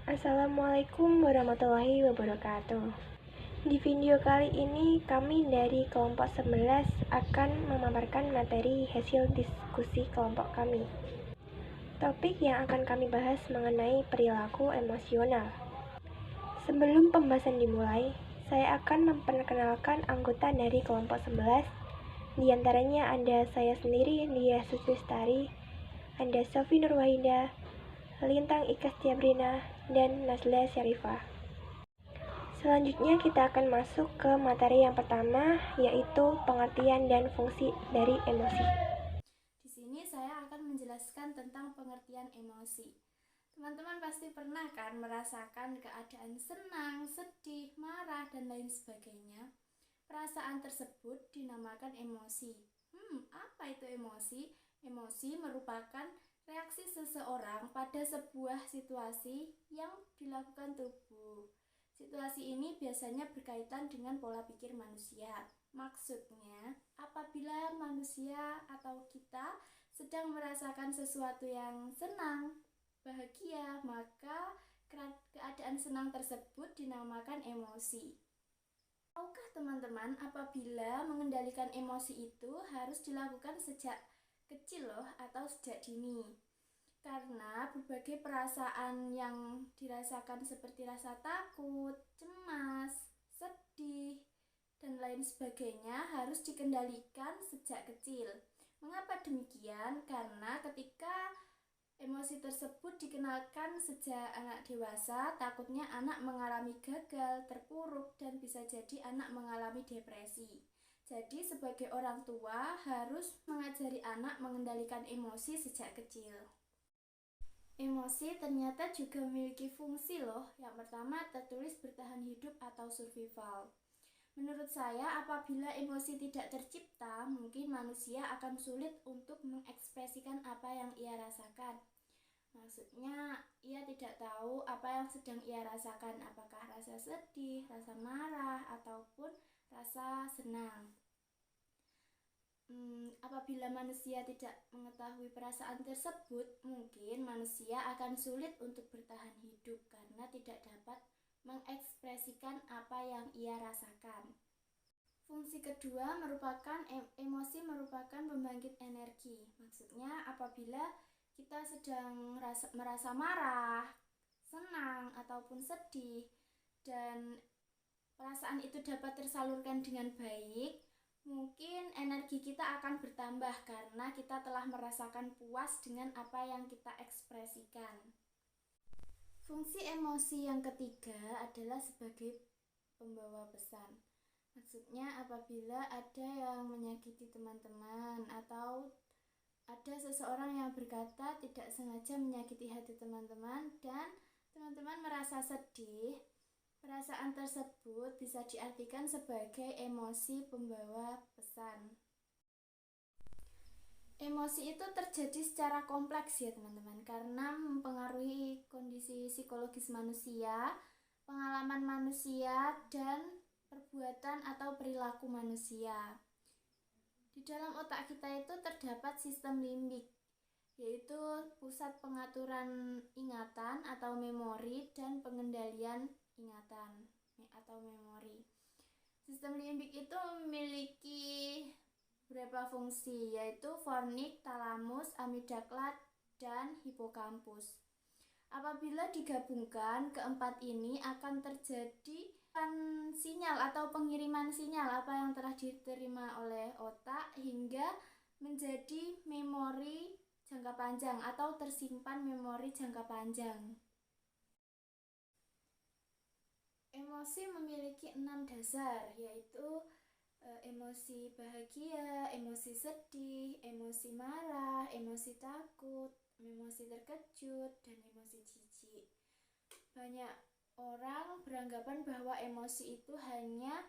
Assalamualaikum warahmatullahi wabarakatuh. Di video kali ini kami dari kelompok 11 akan memaparkan materi hasil diskusi kelompok kami. Topik yang akan kami bahas mengenai perilaku emosional. Sebelum pembahasan dimulai, saya akan memperkenalkan anggota dari kelompok 11. Di antaranya ada saya sendiri, Lia Sutristari, ada Sofi Nurwahida, Lintang Ika Setiabrina, dan Nazla Syarifah. Selanjutnya kita akan masuk ke materi yang pertama, yaitu pengertian dan fungsi dari emosi. Di sini saya akan menjelaskan tentang pengertian emosi. Teman-teman pasti pernah kan merasakan keadaan senang, sedih, marah, dan lain sebagainya. Perasaan tersebut dinamakan emosi. Apa itu emosi? Emosi merupakan reaksi seseorang pada sebuah situasi yang dilakukan tubuh. Situasi ini biasanya berkaitan dengan pola pikir manusia. Maksudnya, apabila manusia atau kita sedang merasakan sesuatu yang senang, bahagia, maka keadaan senang tersebut dinamakan emosi. Tahukah teman-teman, apabila mengendalikan emosi itu harus dilakukan sejak kecil atau sejak dini. Karena berbagai perasaan yang dirasakan seperti rasa takut, cemas, sedih, dan lain sebagainya harus dikendalikan sejak kecil. Mengapa demikian? Karena ketika emosi tersebut dikenalkan sejak anak dewasa, takutnya anak mengalami gagal, terpuruk, dan bisa jadi anak mengalami depresi. Jadi sebagai orang tua harus mengajari anak mengendalikan emosi sejak kecil. Emosi ternyata juga memiliki fungsi Yang pertama tertulis bertahan hidup atau survival. Menurut saya, apabila emosi tidak tercipta, mungkin manusia akan sulit untuk mengekspresikan apa yang ia rasakan. Maksudnya, ia tidak tahu apa yang sedang ia rasakan, apakah rasa sedih, rasa marah, ataupun rasa senang. Apabila manusia tidak mengetahui perasaan tersebut, mungkin manusia akan sulit untuk bertahan hidup karena tidak dapat mengekspresikan apa yang ia rasakan. Fungsi kedua merupakan emosi merupakan pembangkit energi. Maksudnya apabila kita sedang merasa marah, senang, ataupun sedih, dan perasaan itu dapat tersalurkan dengan baik, mungkin energi kita akan bertambah karena kita telah merasakan puas dengan apa yang kita ekspresikan. Fungsi emosi yang ketiga adalah sebagai pembawa pesan. Maksudnya apabila ada yang menyakiti teman-teman atau ada seseorang yang berkata tidak sengaja menyakiti hati teman-teman dan teman-teman merasa sedih, perasaan tersebut bisa diartikan sebagai emosi pembawa pesan. Emosi itu terjadi secara kompleks ya teman-teman, karena mempengaruhi kondisi psikologis manusia, pengalaman manusia, dan perbuatan atau perilaku manusia. Di dalam otak kita itu terdapat sistem limbik, yaitu pusat pengaturan ingatan atau memori dan pengendalian ingatan atau memori. Sistem limbik itu memiliki beberapa fungsi, yaitu fornik, talamus, amigdala, dan hipokampus. Apabila digabungkan, keempat ini akan terjadi sinyal atau pengiriman sinyal apa yang telah diterima oleh otak hingga menjadi memori jangka panjang atau tersimpan memori jangka panjang. Emosi memiliki 6 dasar, yaitu emosi bahagia, emosi sedih, emosi marah, emosi takut, emosi terkejut, dan emosi jijik. Banyak orang beranggapan bahwa emosi itu hanya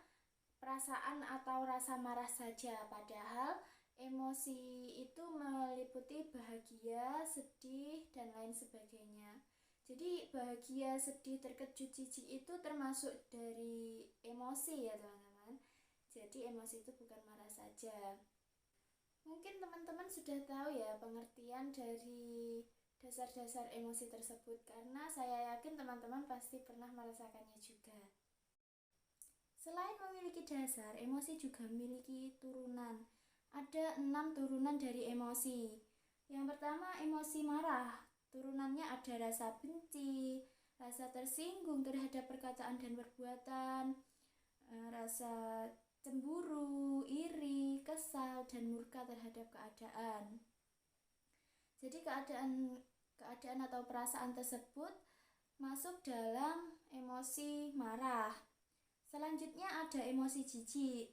perasaan atau rasa marah saja, padahal emosi itu meliputi bahagia, sedih, dan lain sebagainya. Jadi bahagia, sedih, terkejut, jijik itu termasuk dari emosi ya teman-teman. Jadi emosi itu bukan marah saja. Mungkin teman-teman sudah tahu ya pengertian dari dasar-dasar emosi tersebut, karena saya yakin teman-teman teman-teman pasti pernah merasakannya juga. Selain memiliki dasar, emosi juga memiliki turunan. Ada 6 turunan dari emosi. Yang pertama, emosi marah. Turunannya ada rasa benci, rasa tersinggung terhadap perkataan dan perbuatan, rasa cemburu, iri, kesal, dan murka terhadap keadaan. Jadi keadaan atau perasaan tersebut masuk dalam emosi marah. Selanjutnya ada emosi jijik.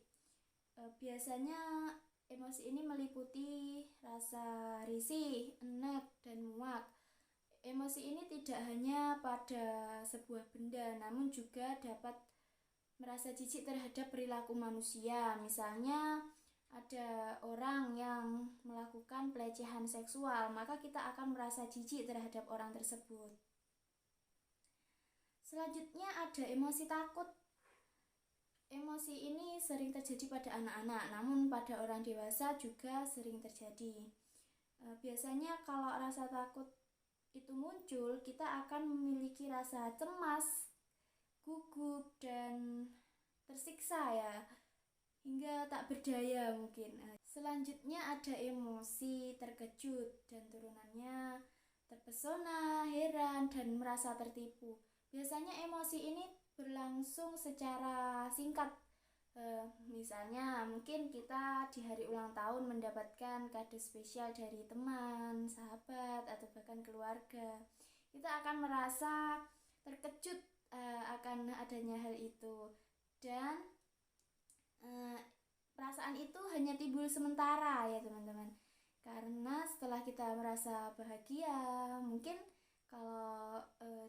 Biasanya emosi ini meliputi rasa risih, enek, dan muak. Emosi ini tidak hanya pada sebuah benda, namun juga dapat merasa jijik terhadap perilaku manusia. Misalnya ada orang yang melakukan pelecehan seksual, maka kita akan merasa jijik terhadap orang tersebut. Selanjutnya ada emosi takut. Emosi ini sering terjadi pada anak-anak, namun pada orang dewasa juga sering terjadi. Biasanya kalau rasa takut itu muncul, kita akan memiliki rasa cemas, gugup, dan tersiksa ya, hingga tak berdaya mungkin. Selanjutnya ada emosi terkejut dan turunannya terpesona, heran, dan merasa tertipu. Biasanya emosi ini berlangsung secara singkat. Misalnya mungkin kita di hari ulang tahun mendapatkan kado spesial dari teman, sahabat, atau bahkan keluarga. Kita akan merasa terkejut akan adanya hal itu, dan perasaan itu hanya timbul sementara ya teman-teman, karena setelah kita merasa bahagia, mungkin kalau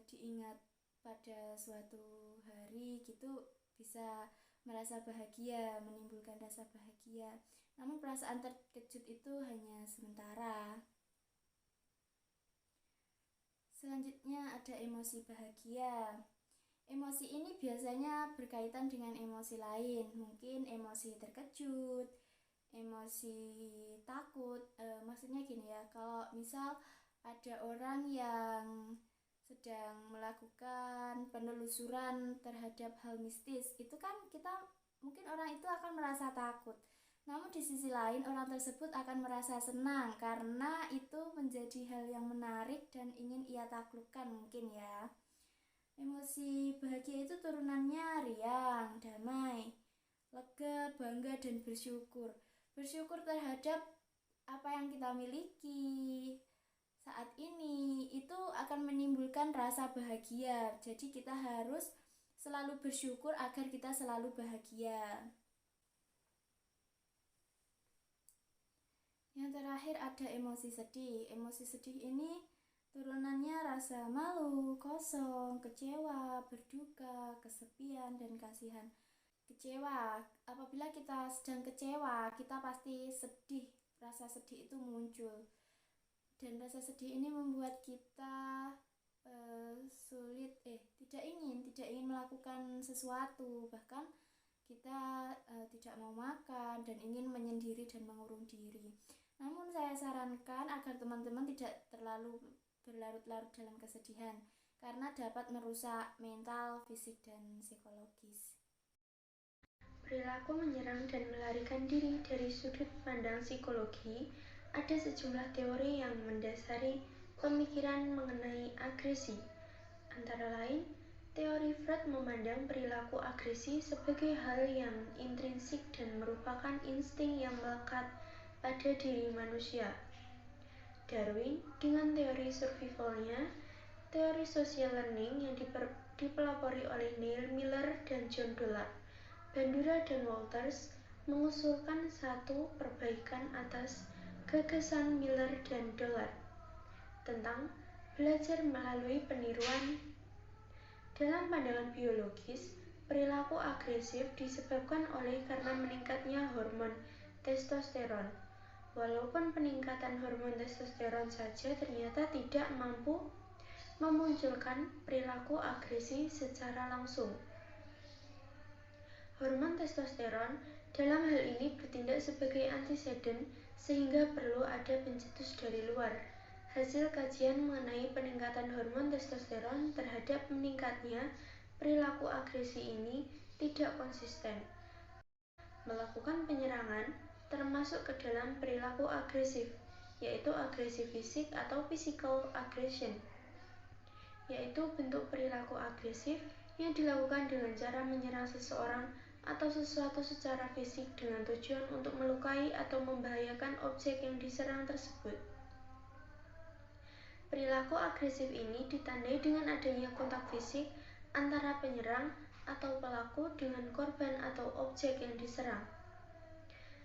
diingat pada suatu hari gitu bisa merasa bahagia, menimbulkan rasa bahagia. Namun perasaan terkejut itu hanya sementara. Selanjutnya ada emosi bahagia. Emosi ini biasanya berkaitan dengan emosi lain, mungkin emosi terkejut, emosi takut. Maksudnya gini ya, kalau misal ada orang yang sedang melakukan penelusuran terhadap hal mistis, itu kan mungkin orang itu akan merasa takut. Namun di sisi lain orang tersebut akan merasa senang karena itu menjadi hal yang menarik dan ingin ia taklukkan mungkin ya. Emosi bahagia itu turunannya riang, damai, lega, bangga, dan bersyukur. Bersyukur terhadap apa yang kita miliki saat ini itu akan menimbulkan rasa bahagia. Jadi kita harus selalu bersyukur agar kita selalu bahagia. Yang terakhir ada emosi sedih. Emosi sedih ini turunannya rasa malu, kosong, kecewa, berduka, kesepian, dan kasihan. Kecewa, apabila kita sedang kecewa, kita pasti sedih. Rasa sedih itu muncul. Dan rasa sedih ini membuat kita tidak ingin melakukan sesuatu, bahkan kita tidak mau makan dan ingin menyendiri dan mengurung diri. Namun saya sarankan agar teman-teman tidak terlalu berlarut-larut dalam kesedihan, karena dapat merusak mental, fisik, dan psikologis. Perilaku menyerang dan melarikan diri dari sudut pandang psikologi. Ada sejumlah teori yang mendasari pemikiran mengenai agresi. Antara lain, teori Freud memandang perilaku agresi sebagai hal yang intrinsik dan merupakan insting yang melekat pada diri manusia. Darwin dengan teori survivalnya, teori social learning yang dipelopori oleh Neil Miller dan John Dollard, Bandura dan Walters mengusulkan satu perbaikan atas gagasan Miller dan Dollard tentang belajar melalui peniruan. Dalam pandangan biologis, perilaku agresif disebabkan karena meningkatnya hormon testosteron. Walaupun peningkatan hormon testosteron saja ternyata tidak mampu memunculkan perilaku agresi secara langsung. Hormon testosteron dalam hal ini bertindak sebagai antiseden sehingga perlu ada pencetus dari luar. Hasil kajian mengenai peningkatan hormon testosteron terhadap meningkatnya perilaku agresi ini tidak konsisten. Melakukan penyerangan termasuk ke dalam perilaku agresif, yaitu agresi fisik atau physical aggression, yaitu bentuk perilaku agresif yang dilakukan dengan cara menyerang seseorang atau sesuatu secara fisik dengan tujuan untuk melukai atau membahayakan objek yang diserang tersebut. Perilaku agresif ini ditandai dengan adanya kontak fisik antara penyerang atau pelaku dengan korban atau objek yang diserang.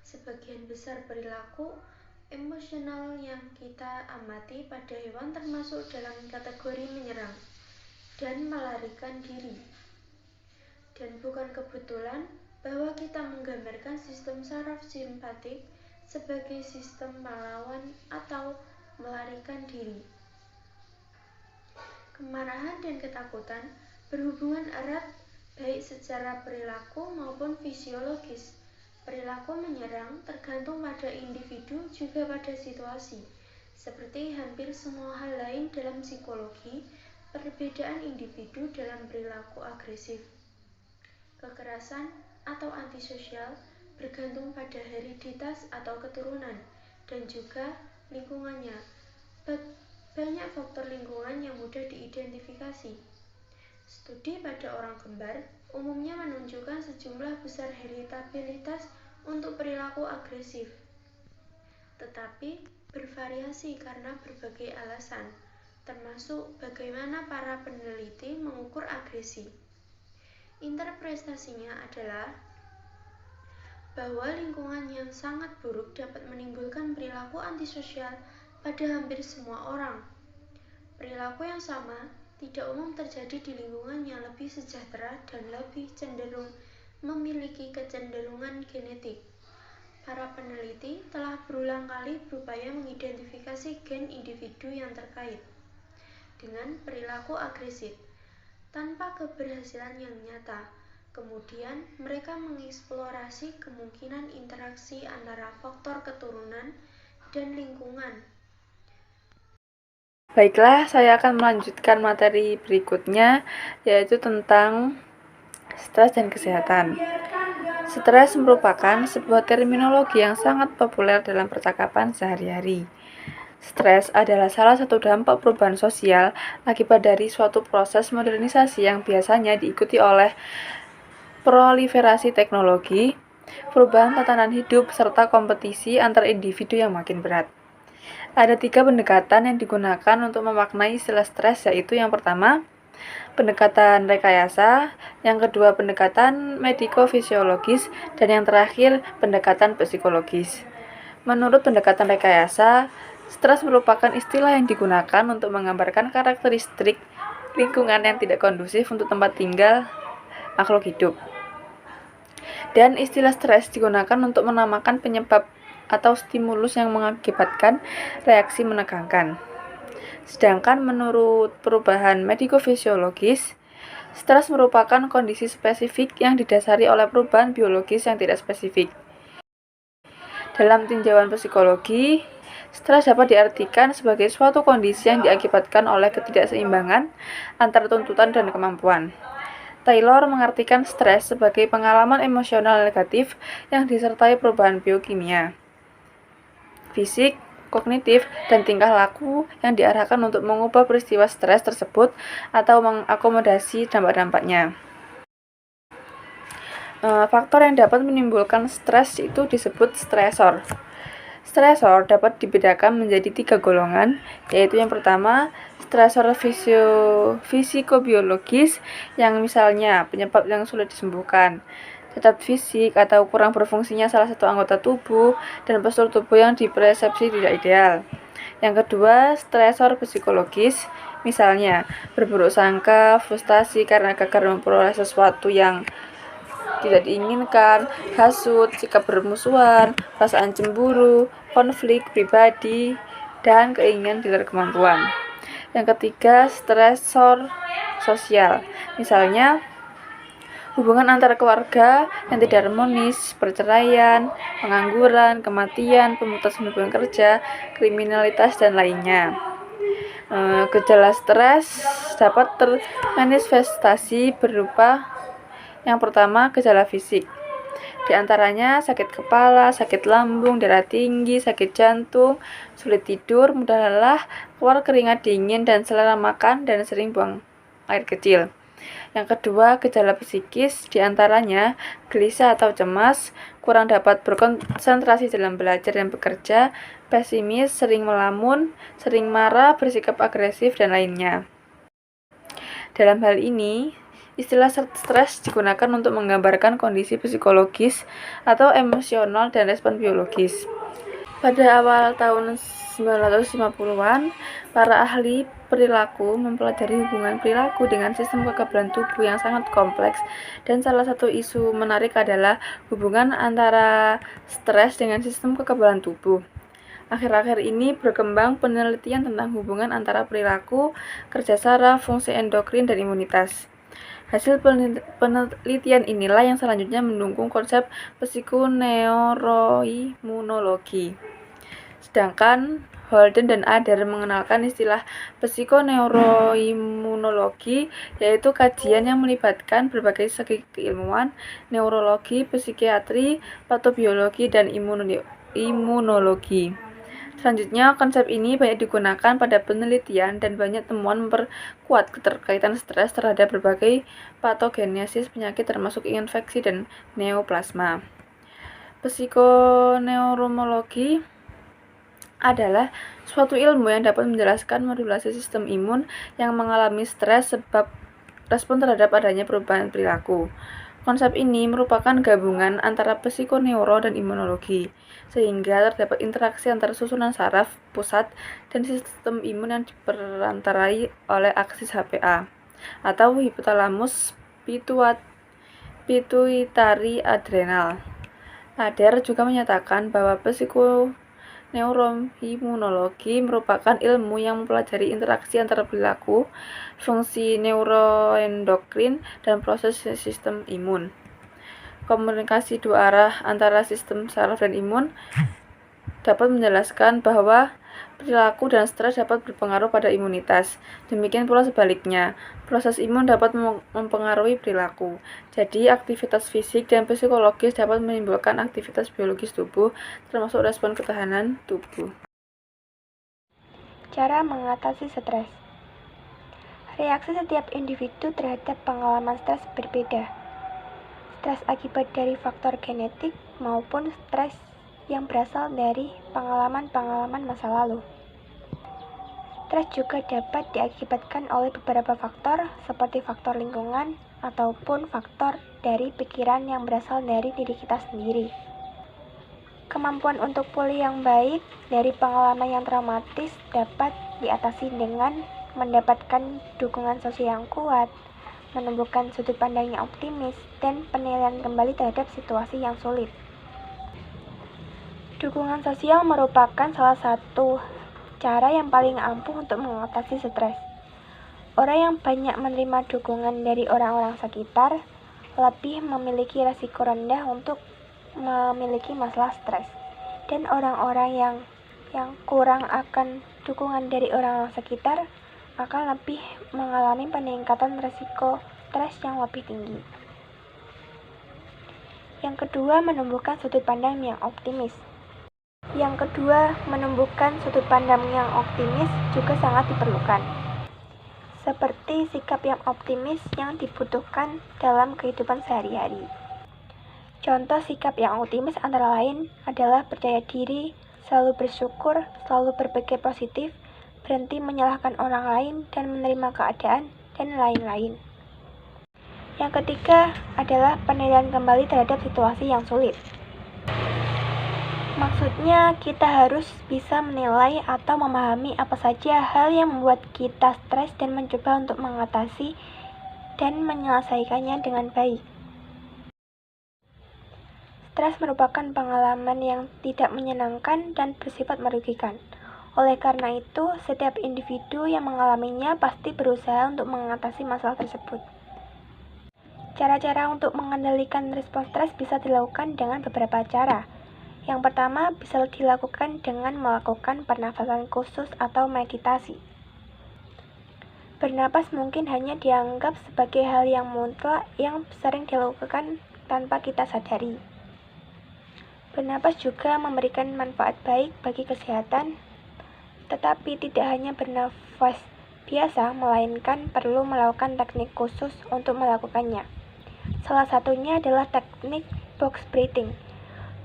Sebagian besar perilaku emosional yang kita amati pada hewan termasuk dalam kategori menyerang dan melarikan diri. Dan bukan kebetulan bahwa kita menggambarkan sistem saraf simpatik sebagai sistem melawan atau melarikan diri. Kemarahan dan ketakutan berhubungan erat baik secara perilaku maupun fisiologis. Perilaku menyerang tergantung pada individu juga pada situasi. Seperti hampir semua hal lain dalam psikologi, perbedaan individu dalam perilaku agresif, kekerasan, atau antisosial bergantung pada hereditas atau keturunan dan juga lingkungannya. Banyak faktor lingkungan yang mudah diidentifikasi. Studi pada orang kembar umumnya menunjukkan sejumlah besar heritabilitas untuk perilaku agresif, tetapi bervariasi karena berbagai alasan, termasuk bagaimana para peneliti mengukur agresi. Interpretasinya adalah bahwa lingkungan yang sangat buruk dapat menimbulkan perilaku antisosial pada hampir semua orang. Perilaku yang sama tidak umum terjadi di lingkungan yang lebih sejahtera dan lebih cenderung memiliki kecenderungan genetik. Para peneliti telah berulang kali berupaya mengidentifikasi gen individu yang terkait dengan perilaku agresif tanpa keberhasilan yang nyata. Kemudian, mereka mengeksplorasi kemungkinan interaksi antara faktor keturunan dan lingkungan. Baiklah, saya akan melanjutkan materi berikutnya, yaitu tentang stres dan kesehatan. Stres merupakan sebuah terminologi yang sangat populer dalam percakapan sehari-hari. Stres adalah salah satu dampak perubahan sosial akibat dari suatu proses modernisasi yang biasanya diikuti oleh proliferasi teknologi, perubahan tatanan hidup, serta kompetisi antar individu yang makin berat. Ada 3 pendekatan yang digunakan untuk memaknai istilah stres, yaitu yang pertama, pendekatan rekayasa, yang kedua pendekatan mediko-fisiologis, dan yang terakhir pendekatan psikologis. Menurut pendekatan rekayasa, stres merupakan istilah yang digunakan untuk menggambarkan karakteristik lingkungan yang tidak kondusif untuk tempat tinggal makhluk hidup. Dan istilah stres digunakan untuk menamakan penyebab atau stimulus yang mengakibatkan reaksi menegangkan. Sedangkan menurut perubahan mediko-fisiologis, stres merupakan kondisi spesifik yang didasari oleh perubahan biologis yang tidak spesifik. Dalam tinjauan psikologi, stres dapat diartikan sebagai suatu kondisi yang diakibatkan oleh ketidakseimbangan antara tuntutan dan kemampuan. Taylor mengartikan stres sebagai pengalaman emosional negatif yang disertai perubahan biokimia, fisik, kognitif, dan tingkah laku yang diarahkan untuk mengubah peristiwa stres tersebut atau mengakomodasi dampak-dampaknya. Faktor yang dapat menimbulkan stres itu disebut stresor. Stresor dapat dibedakan menjadi 3 golongan, yaitu yang pertama, stresor fisikobiologis, yang misalnya penyebab yang sulit disembuhkan, cacat fisik atau kurang berfungsinya salah satu anggota tubuh, dan postur tubuh yang dipersepsi tidak ideal. Yang kedua, stresor psikologis, misalnya berburuk sangka, frustasi karena gagal memperoleh sesuatu yang tidak diinginkan, hasut, sikap bermusuhan, perasaan cemburu, konflik pribadi, dan keinginan di luar kemampuan. Yang ketiga, stresor sosial, misalnya hubungan antar keluarga yang tidak harmonis, perceraian, pengangguran, kematian, pemutusan hubungan kerja, kriminalitas, dan lainnya. Gejala stres dapat termanifestasi berupa yang pertama, gejala fisik. Di antaranya sakit kepala, sakit lambung, darah tinggi, sakit jantung, sulit tidur, mudah lelah, keluar keringat dingin dan selera makan, dan sering buang air kecil. Yang kedua, gejala psikis, di antaranya gelisah atau cemas, kurang dapat berkonsentrasi dalam belajar dan bekerja, pesimis, sering melamun, sering marah, bersikap agresif, dan lainnya. Dalam hal ini, istilah stres digunakan untuk menggambarkan kondisi psikologis atau emosional dan respon biologis. Pada awal tahun 1950-an, para ahli perilaku mempelajari hubungan perilaku dengan sistem kekebalan tubuh yang sangat kompleks, dan salah satu isu menarik adalah hubungan antara stres dengan sistem kekebalan tubuh. Akhir-akhir ini berkembang penelitian tentang hubungan antara perilaku, kerja saraf, fungsi endokrin, dan imunitas. Hasil penelitian inilah yang selanjutnya mendukung konsep psikoneuroimunologi. Sedangkan Holden dan Adler mengenalkan istilah psikoneuroimunologi, yaitu kajian yang melibatkan berbagai segi keilmuan, neurologi, psikiatri, patobiologi, dan imunologi. Selanjutnya, konsep ini banyak digunakan pada penelitian dan banyak temuan memperkuat keterkaitan stres terhadap berbagai patogenesis penyakit termasuk infeksi dan neoplasma. Psikoneurologi adalah suatu ilmu yang dapat menjelaskan modulasi sistem imun yang mengalami stres sebab respon terhadap adanya perubahan perilaku. Konsep ini merupakan gabungan antara psikoneuro dan imunologi, sehingga terdapat interaksi antara susunan saraf pusat dan sistem imun yang diperantarai oleh aksis HPA atau hipotalamus pituitari adrenal. Adler juga menyatakan bahwa psikoneuroimunologi merupakan ilmu yang mempelajari interaksi antara perilaku, fungsi neuroendokrin, dan proses sistem imun. Komunikasi dua arah antara sistem saraf dan imun dapat menjelaskan bahwa perilaku dan stres dapat berpengaruh pada imunitas. Demikian pula sebaliknya, proses imun dapat mempengaruhi perilaku. Jadi, aktivitas fisik dan psikologis dapat menimbulkan aktivitas biologis tubuh, termasuk respon ketahanan tubuh. Cara mengatasi stres. Reaksi setiap individu terhadap pengalaman stres berbeda. Stres akibat dari faktor genetik maupun stres yang berasal dari pengalaman-pengalaman masa lalu. Stres juga dapat diakibatkan oleh beberapa faktor seperti faktor lingkungan ataupun faktor dari pikiran yang berasal dari diri kita sendiri. Kemampuan untuk pulih yang baik dari pengalaman yang traumatis dapat diatasi dengan mendapatkan dukungan sosial yang kuat, menumbuhkan sudut pandang yang optimis, dan penilaian kembali terhadap situasi yang sulit. Dukungan sosial merupakan salah satu cara yang paling ampuh untuk mengatasi stres. Orang yang banyak menerima dukungan dari orang-orang sekitar lebih memiliki risiko rendah untuk memiliki masalah stres. Dan orang-orang yang kurang akan dukungan dari orang-orang sekitar akan lebih mengalami peningkatan risiko stres yang lebih tinggi. Yang kedua, menumbuhkan sudut pandang yang optimis. Juga sangat diperlukan. Seperti sikap yang optimis yang dibutuhkan dalam kehidupan sehari-hari. Contoh sikap yang optimis antara lain adalah percaya diri, selalu bersyukur, selalu berpikir positif, berhenti menyalahkan orang lain dan menerima keadaan, dan lain-lain. Yang ketiga adalah penilaian kembali terhadap situasi yang sulit. Maksudnya, kita harus bisa menilai atau memahami apa saja hal yang membuat kita stres dan mencoba untuk mengatasi dan menyelesaikannya dengan baik. Stres merupakan pengalaman yang tidak menyenangkan dan bersifat merugikan. Oleh karena itu, setiap individu yang mengalaminya pasti berusaha untuk mengatasi masalah tersebut. Cara-cara untuk mengendalikan respon stres bisa dilakukan dengan beberapa cara. Yang pertama, bisa dilakukan dengan melakukan pernafasan khusus atau meditasi. Bernapas mungkin hanya dianggap sebagai hal yang mutlak yang sering dilakukan tanpa kita sadari. Bernapas juga memberikan manfaat baik bagi kesehatan, tetapi tidak hanya bernafas biasa, melainkan perlu melakukan teknik khusus untuk melakukannya. Salah satunya adalah teknik box breathing.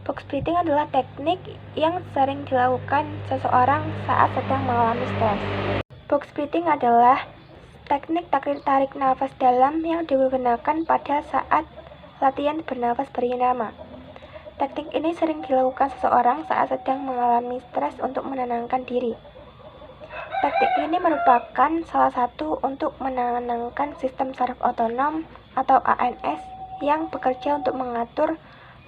Box breathing adalah teknik yang sering dilakukan seseorang saat sedang mengalami stres. Box breathing adalah teknik tarik nafas dalam yang digunakan pada saat latihan bernafas berirama. Teknik ini sering dilakukan seseorang saat sedang mengalami stres untuk menenangkan diri. Teknik ini merupakan salah satu untuk menenangkan sistem saraf otonom atau ANS yang bekerja untuk mengatur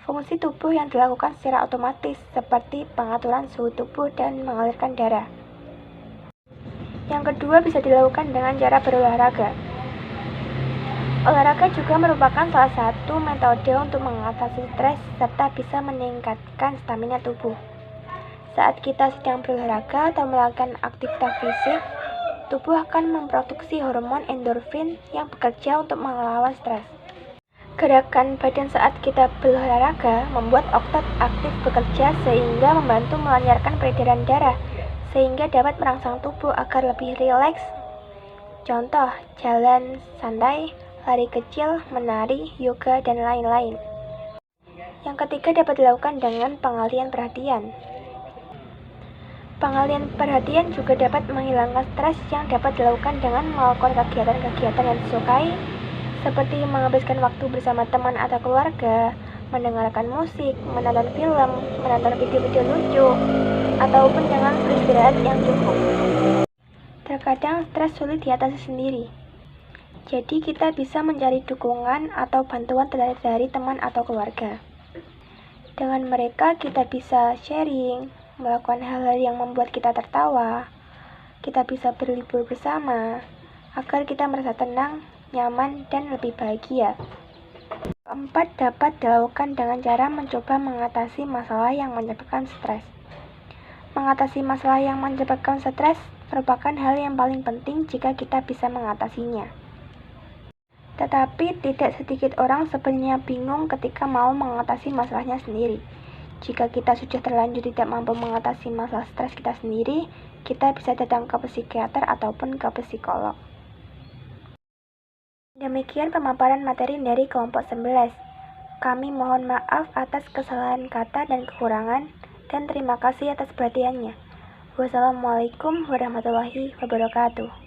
fungsi tubuh yang dilakukan secara otomatis seperti pengaturan suhu tubuh dan mengalirkan darah. Yang kedua bisa dilakukan dengan cara berolahraga. Olahraga juga merupakan salah satu metode untuk mengatasi stres serta bisa meningkatkan stamina tubuh. Saat kita sedang berolahraga atau melakukan aktivitas fisik, tubuh akan memproduksi hormon endorfin yang bekerja untuk melawan stres. Gerakan badan saat kita berolahraga membuat otot aktif bekerja sehingga membantu melancarkan peredaran darah, sehingga dapat merangsang tubuh agar lebih rileks. Contoh, jalan santai, lari kecil, menari, yoga, dan lain-lain. Yang ketiga dapat dilakukan dengan pengalihan perhatian. Pengalihan perhatian juga dapat menghilangkan stres yang dapat dilakukan dengan melakukan kegiatan-kegiatan yang disukai, seperti menghabiskan waktu bersama teman atau keluarga, mendengarkan musik, menonton film, menonton video-video lucu, ataupun dengan beristirahat yang cukup. Terkadang stres sulit diatasi sendiri. Jadi kita bisa mencari dukungan atau bantuan dari teman atau keluarga. Dengan mereka kita bisa sharing, melakukan hal-hal yang membuat kita tertawa. Kita bisa berlibur bersama, agar kita merasa tenang, nyaman, dan lebih bahagia. Keempat, dapat dilakukan dengan cara mencoba mengatasi masalah yang menyebabkan stres. Mengatasi masalah yang menyebabkan stres merupakan hal yang paling penting jika kita bisa mengatasinya. Tetapi tidak sedikit orang sebenarnya bingung ketika mau mengatasi masalahnya sendiri. Jika kita sudah terlanjur tidak mampu mengatasi masalah stres kita sendiri, kita bisa datang ke psikiater ataupun ke psikolog. Demikian pemaparan materi dari kelompok 11. Kami mohon maaf atas kesalahan kata dan kekurangan, dan terima kasih atas perhatiannya. Wassalamualaikum warahmatullahi wabarakatuh.